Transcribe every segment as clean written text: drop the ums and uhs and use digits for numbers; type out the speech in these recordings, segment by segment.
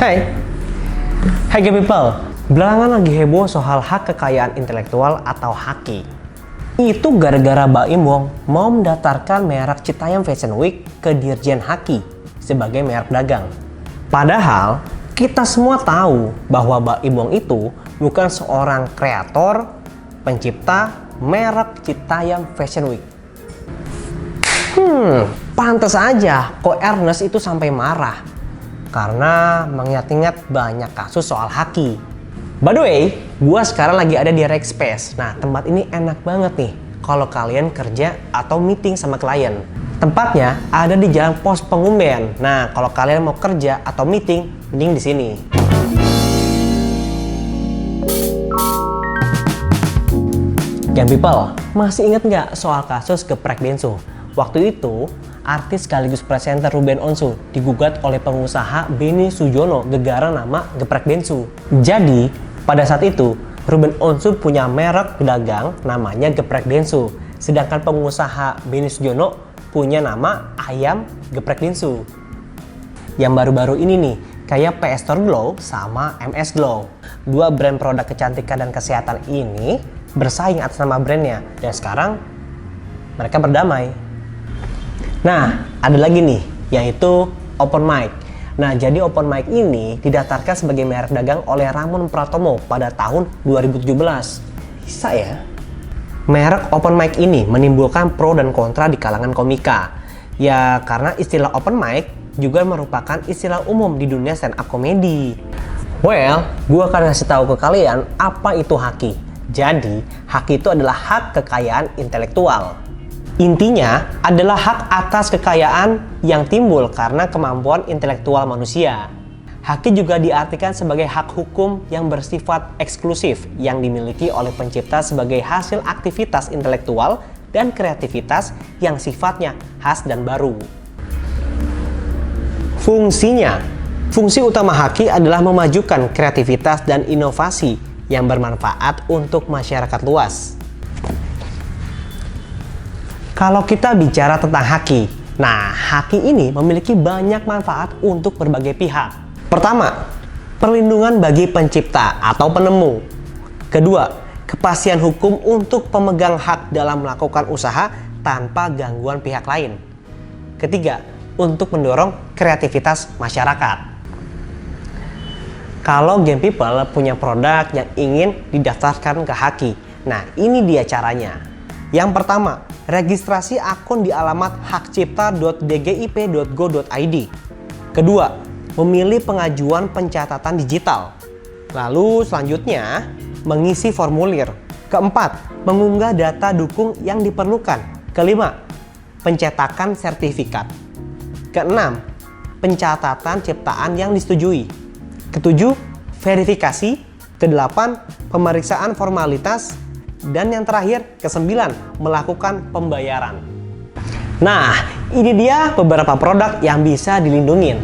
Hai, hai people. Belakangan lagi heboh soal hak kekayaan intelektual atau HAKI. Itu gara-gara Baim Wong mau mendaftarkan merek Citayam Fashion Week ke Dirjen HAKI sebagai merek dagang. Padahal kita semua tahu bahwa Baim Wong itu bukan seorang kreator, pencipta merek Citayam Fashion Week. Pantas aja kok Ernest itu sampai marah karena mengingat-ingat banyak kasus soal HAKI. By the way, gua sekarang lagi ada di Rackspace. Nah, tempat ini enak banget nih kalau kalian kerja atau meeting sama klien. Tempatnya ada di Jalan Pos Pengumben. Nah, kalau kalian mau kerja atau meeting, mending di sini. Gang people, masih ingat nggak soal kasus geprek bensu? Waktu itu, artis sekaligus presenter Ruben Onsu digugat oleh pengusaha Benny Sujono gegara nama geprek bensu. Jadi, pada saat itu, Ruben Onsu punya merek dagang namanya geprek bensu. Sedangkan pengusaha Benny Sujono punya nama ayam geprek bensu. Yang baru-baru ini nih, kayak PS Store Glow sama MS Glow. Dua brand produk kecantikan dan kesehatan ini bersaing atas nama brandnya. Dan sekarang, mereka berdamai. Nah, ada lagi nih, yaitu Open Mic. Nah, jadi Open Mic ini didaftarkan sebagai merek dagang oleh Ramon Pratomo pada tahun 2017. Bisa ya? Merek Open Mic ini menimbulkan pro dan kontra di kalangan komika. Ya, karena istilah Open Mic juga merupakan istilah umum di dunia stand up comedy. Well, gue akan kasih tahu ke kalian apa itu HAKI. Jadi, HAKI itu adalah hak kekayaan intelektual. Intinya adalah hak atas kekayaan yang timbul karena kemampuan intelektual manusia. HAKI juga diartikan sebagai hak hukum yang bersifat eksklusif yang dimiliki oleh pencipta sebagai hasil aktivitas intelektual dan kreativitas yang sifatnya khas dan baru. Fungsi utama HAKI adalah memajukan kreativitas dan inovasi yang bermanfaat untuk masyarakat luas. Kalau kita bicara tentang HAKI, nah HAKI ini memiliki banyak manfaat untuk berbagai pihak. Pertama, perlindungan bagi pencipta atau penemu. Kedua, kepastian hukum untuk pemegang hak dalam melakukan usaha tanpa gangguan pihak lain. Ketiga, untuk mendorong kreativitas masyarakat. Kalau Game People punya produk yang ingin didaftarkan ke HAKI, nah ini dia caranya. Yang pertama, registrasi akun di alamat hakcipta.dgip.go.id. Kedua, memilih pengajuan pencatatan digital. Lalu selanjutnya, mengisi formulir. Keempat, mengunggah data dukung yang diperlukan. Kelima, pencetakan sertifikat. Keenam, pencatatan ciptaan yang disetujui. Ketujuh, verifikasi. Kedelapan, pemeriksaan formalitas. Dan yang terakhir, kesembilan, melakukan pembayaran. Nah, ini dia beberapa produk yang bisa dilindungin.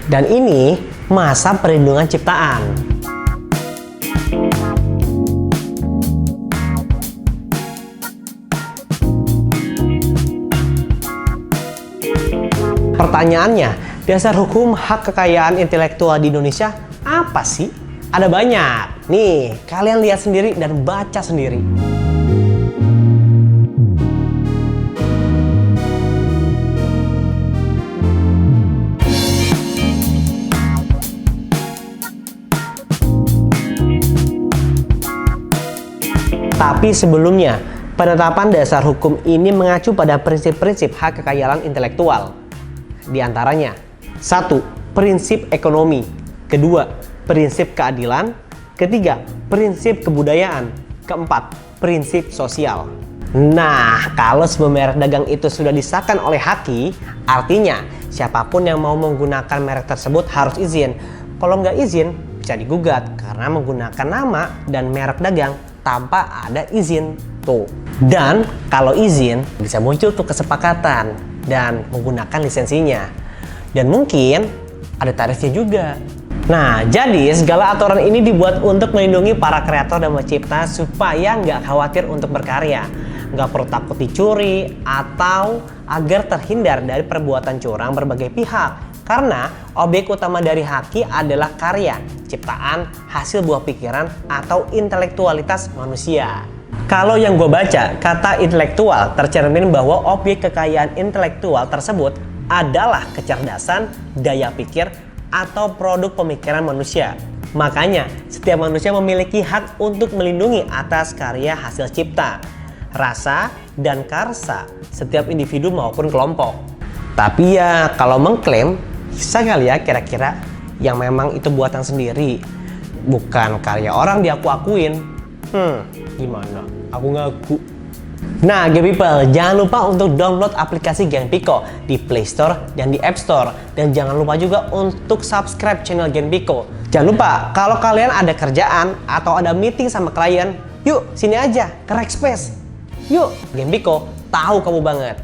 Dan ini masa perlindungan ciptaan. Pertanyaannya, dasar hukum hak kekayaan intelektual di Indonesia apa sih? Ada banyak. Nih, kalian lihat sendiri dan baca sendiri. Tapi sebelumnya, penetapan dasar hukum ini mengacu pada prinsip-prinsip hak kekayaan intelektual. Di antaranya, 1. Prinsip ekonomi. Kedua, prinsip keadilan. Ketiga, prinsip kebudayaan. Keempat, prinsip sosial. Nah, kalau sebuah merek dagang itu sudah disahkan oleh HAKI, artinya siapapun yang mau menggunakan merek tersebut harus izin. Kalau nggak izin, bisa digugat karena menggunakan nama dan merek dagang tanpa ada izin. Tuh. Dan kalau izin, bisa muncul tuh kesepakatan dan menggunakan lisensinya. Dan mungkin ada tarifnya juga. Nah, jadi segala aturan ini dibuat untuk melindungi para kreator dan pencipta supaya nggak khawatir untuk berkarya, nggak perlu takut dicuri, atau agar terhindar dari perbuatan curang berbagai pihak. Karena objek utama dari haki adalah karya, ciptaan, hasil buah pikiran, atau intelektualitas manusia. Kalau yang gue baca, kata intelektual tercermin bahwa objek kekayaan intelektual tersebut adalah kecerdasan, daya pikir, atau produk pemikiran manusia. Makanya, setiap manusia memiliki hak untuk melindungi atas karya hasil cipta, rasa, dan karsa setiap individu maupun kelompok. Tapi ya, kalau mengklaim, bisa kali ya kira-kira yang memang itu buatan sendiri, bukan karya orang diaku-akuin. Gimana? Aku ngaku. Nah, Game People, jangan lupa untuk download aplikasi Gen Pico di Play Store dan di App Store. Dan jangan lupa juga untuk subscribe channel Gen Pico. Jangan lupa, kalau kalian ada kerjaan atau ada meeting sama klien, yuk sini aja ke Rackspace. Yuk, Gen Pico tahu kamu banget.